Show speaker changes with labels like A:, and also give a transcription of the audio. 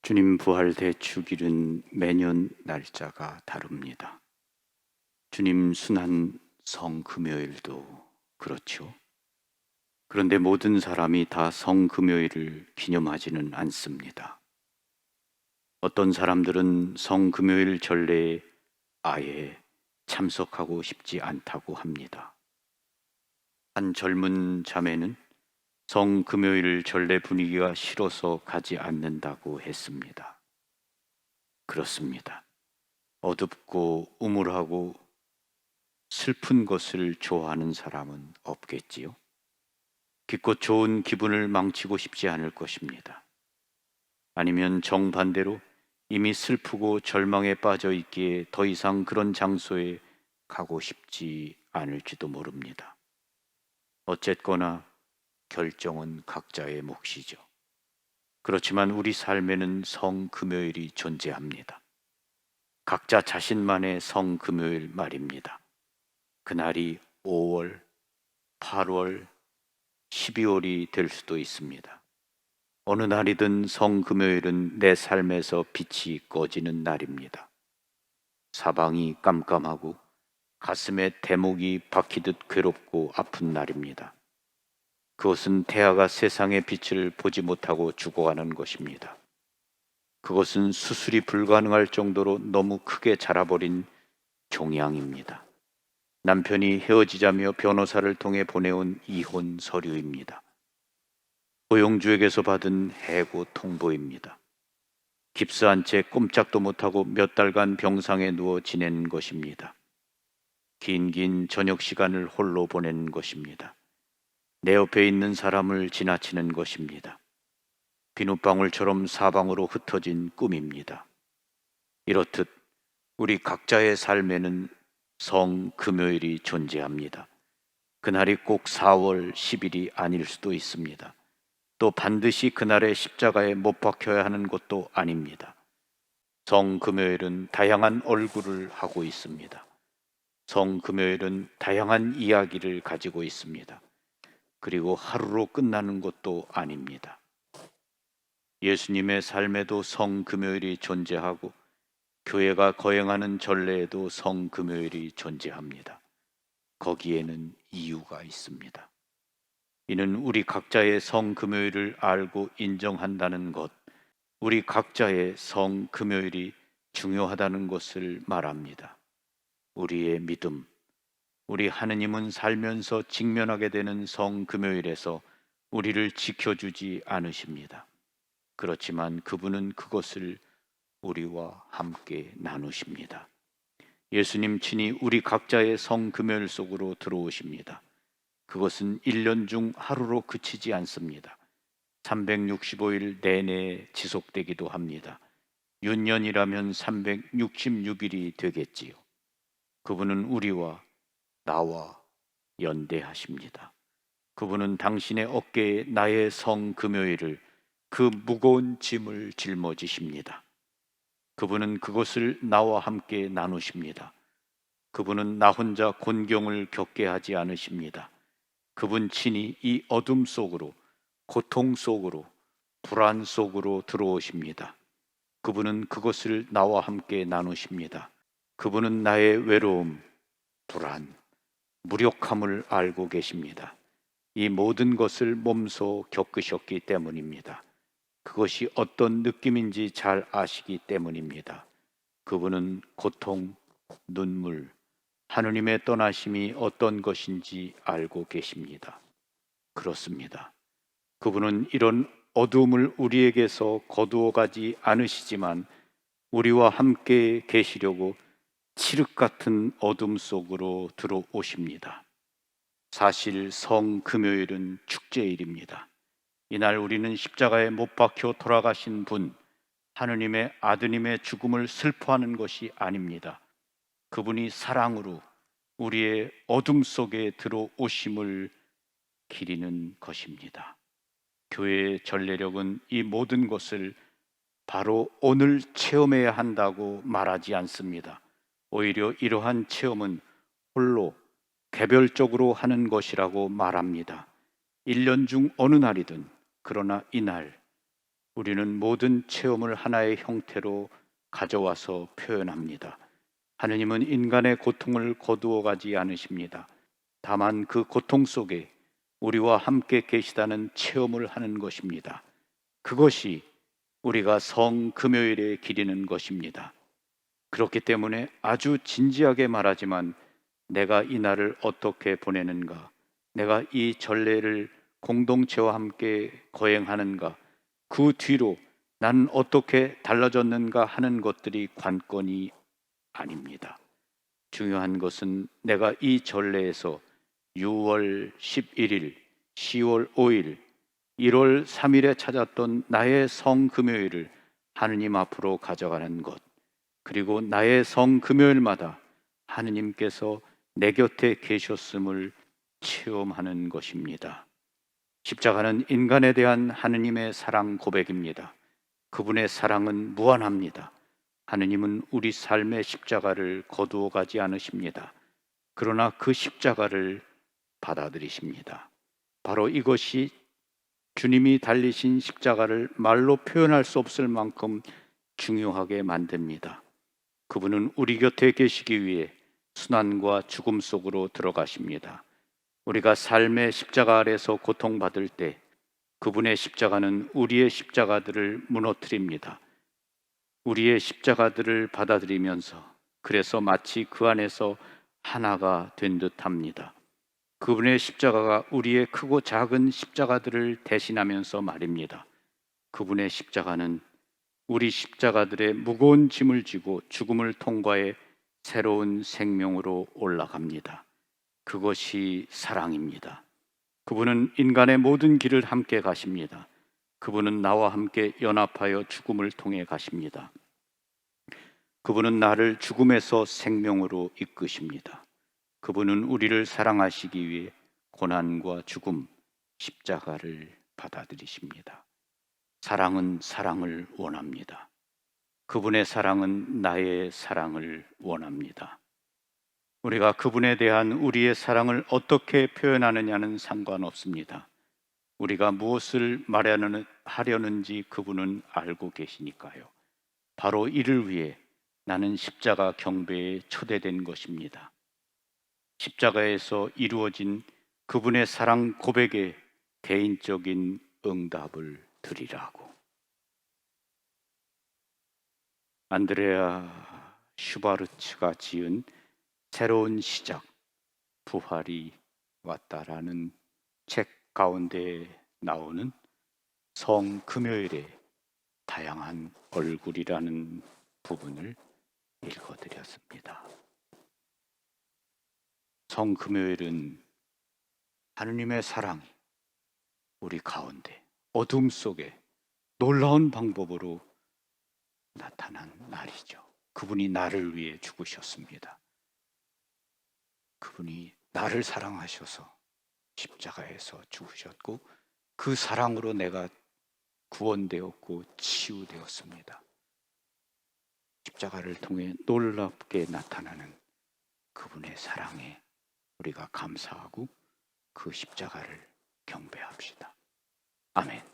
A: 주님 부활 대축일은 매년 날짜가 다릅니다. 주님 순환 성금요일도 그렇죠. 그런데 모든 사람이 다 성금요일을 기념하지는 않습니다. 어떤 사람들은 성금요일 전례에 아예 참석하고 싶지 않다고 합니다. 한 젊은 자매는 성금요일 전례 분위기가 싫어서 가지 않는다고 했습니다. 그렇습니다. 어둡고 우물하고 슬픈 것을 좋아하는 사람은 없겠지요. 기껏 좋은 기분을 망치고 싶지 않을 것입니다. 아니면 정반대로 이미 슬프고 절망에 빠져 있기에 더 이상 그런 장소에 가고 싶지 않을지도 모릅니다. 어쨌거나 결정은 각자의 몫이죠. 그렇지만 우리 삶에는 성금요일이 존재합니다. 각자 자신만의 성금요일 말입니다. 그날이 5월, 8월, 12월이 될 수도 있습니다. 어느 날이든 성금요일은 내 삶에서 빛이 꺼지는 날입니다. 사방이 깜깜하고 가슴에 대목이 박히듯 괴롭고 아픈 날입니다. 그것은 태아가 세상의 빛을 보지 못하고 죽어가는 것입니다. 그것은 수술이 불가능할 정도로 너무 크게 자라버린 종양입니다. 남편이 헤어지자며 변호사를 통해 보내온 이혼 서류입니다. 고용주에게서 받은 해고 통보입니다. 깁스한 채 꼼짝도 못하고 몇 달간 병상에 누워 지낸 것입니다. 긴 저녁 시간을 홀로 보내는 것입니다. 내 옆에 있는 사람을 지나치는 것입니다. 비눗방울처럼 사방으로 흩어진 꿈입니다. 이렇듯 우리 각자의 삶에는 성금요일이 존재합니다. 그날이 꼭 4월 10일이 아닐 수도 있습니다. 또 반드시 그날의 십자가에 못 박혀야 하는 것도 아닙니다. 성금요일은 다양한 얼굴을 하고 있습니다. 성금요일은 다양한 이야기를 가지고 있습니다. 그리고 하루로 끝나는 것도 아닙니다. 예수님의 삶에도 성금요일이 존재하고 교회가 거행하는 전례에도 성금요일이 존재합니다. 거기에는 이유가 있습니다. 이는 우리 각자의 성금요일을 알고 인정한다는 것, 우리 각자의 성금요일이 중요하다는 것을 말합니다. 우리의 믿음, 우리 하느님은 살면서 직면하게 되는 성금요일에서 우리를 지켜주지 않으십니다. 그렇지만 그분은 그것을 우리와 함께 나누십니다. 예수님 친히 우리 각자의 성금요일 속으로 들어오십니다. 그것은 1년 중 하루로 그치지 않습니다. 365일 내내 지속되기도 합니다. 윤년이라면 366일이 되겠지요. 그분은 우리와 나와 연대하십니다. 그분은 당신의 어깨에 나의 성금요일을, 그 무거운 짐을 짊어지십니다. 그분은 그것을 나와 함께 나누십니다. 그분은 나 혼자 곤경을 겪게 하지 않으십니다. 그분 친히 이 어둠 속으로, 고통 속으로, 불안 속으로 들어오십니다. 그분은 그것을 나와 함께 나누십니다. 그분은 나의 외로움, 불안, 무력함을 알고 계십니다. 이 모든 것을 몸소 겪으셨기 때문입니다. 그것이 어떤 느낌인지 잘 아시기 때문입니다. 그분은 고통, 눈물, 하느님의 떠나심이 어떤 것인지 알고 계십니다. 그렇습니다. 그분은 이런 어두움을 우리에게서 거두어 가지 않으시지만 우리와 함께 계시려고 칠흑 같은 어둠 속으로 들어오십니다. 사실 성금요일은 축제일입니다. 이날 우리는 십자가에 못 박혀 돌아가신 분, 하느님의 아드님의 죽음을 슬퍼하는 것이 아닙니다. 그분이 사랑으로 우리의 어둠 속에 들어오심을 기리는 것입니다. 교회의 전례력은 이 모든 것을 바로 오늘 체험해야 한다고 말하지 않습니다. 오히려 이러한 체험은 홀로 개별적으로 하는 것이라고 말합니다. 1년 중 어느 날이든, 그러나 이날 우리는 모든 체험을 하나의 형태로 가져와서 표현합니다. 하느님은 인간의 고통을 거두어 가지 않으십니다. 다만 그 고통 속에 우리와 함께 계시다는 체험을 하는 것입니다. 그것이 우리가 성금요일에 기리는 것입니다. 그렇기 때문에 아주 진지하게 말하지만 내가 이 날을 어떻게 보내는가, 내가 이 전례를 공동체와 함께 거행하는가, 그 뒤로 나는 어떻게 달라졌는가 하는 것들이 관건이 아닙니다. 중요한 것은 내가 이 전례에서 6월 11일, 10월 5일, 1월 3일에 찾았던 나의 성금요일을 하느님 앞으로 가져가는 것, 그리고 나의 성금요일마다 하느님께서 내 곁에 계셨음을 체험하는 것입니다. 십자가는 인간에 대한 하느님의 사랑 고백입니다. 그분의 사랑은 무한합니다. 하느님은 우리 삶의 십자가를 거두어 가지 않으십니다. 그러나 그 십자가를 받아들이십니다. 바로 이것이 주님이 달리신 십자가를 말로 표현할 수 없을 만큼 중요하게 만듭니다. 그분은 우리 곁에 계시기 위해 순환과 죽음 속으로 들어가십니다. 우리가 삶의 십자가 아래서 고통받을 때 그분의 십자가는 우리의 십자가들을 무너뜨립니다. 우리의 십자가들을 받아들이면서 그래서 마치 그 안에서 하나가 된 듯합니다. 그분의 십자가가 우리의 크고 작은 십자가들을 대신하면서 말입니다. 그분의 십자가는 우리 십자가들의 무거운 짐을 지고 죽음을 통과해 새로운 생명으로 올라갑니다. 그것이 사랑입니다. 그분은 인간의 모든 길을 함께 가십니다. 그분은 나와 함께 연합하여 죽음을 통해 가십니다. 그분은 나를 죽음에서 생명으로 이끄십니다. 그분은 우리를 사랑하시기 위해 고난과 죽음, 십자가를 받아들이십니다. 사랑은 사랑을 원합니다. 그분의 사랑은 나의 사랑을 원합니다. 우리가 그분에 대한 우리의 사랑을 어떻게 표현하느냐는 상관없습니다. 우리가 무엇을 하려는지 그분은 알고 계시니까요. 바로 이를 위해 나는 십자가 경배에 초대된 것입니다. 십자가에서 이루어진 그분의 사랑 고백에 개인적인 응답을 드리라고. 안드레아 슈바르츠가 지은 새로운 시작, 부활이 왔다라는 책 가운데 나오는 성금요일의 다양한 얼굴이라는 부분을 읽어드렸습니다. 성금요일은 하느님의 사랑이 우리 가운데 어둠 속에 놀라운 방법으로 나타난 날이죠. 그분이 나를 위해 죽으셨습니다. 그분이 나를 사랑하셔서 십자가에서 죽으셨고 그 사랑으로 내가 구원되었고 치유되었습니다. 십자가를 통해 놀랍게 나타나는 그분의 사랑에 우리가 감사하고 그 십자가를 경배합시다. 아멘.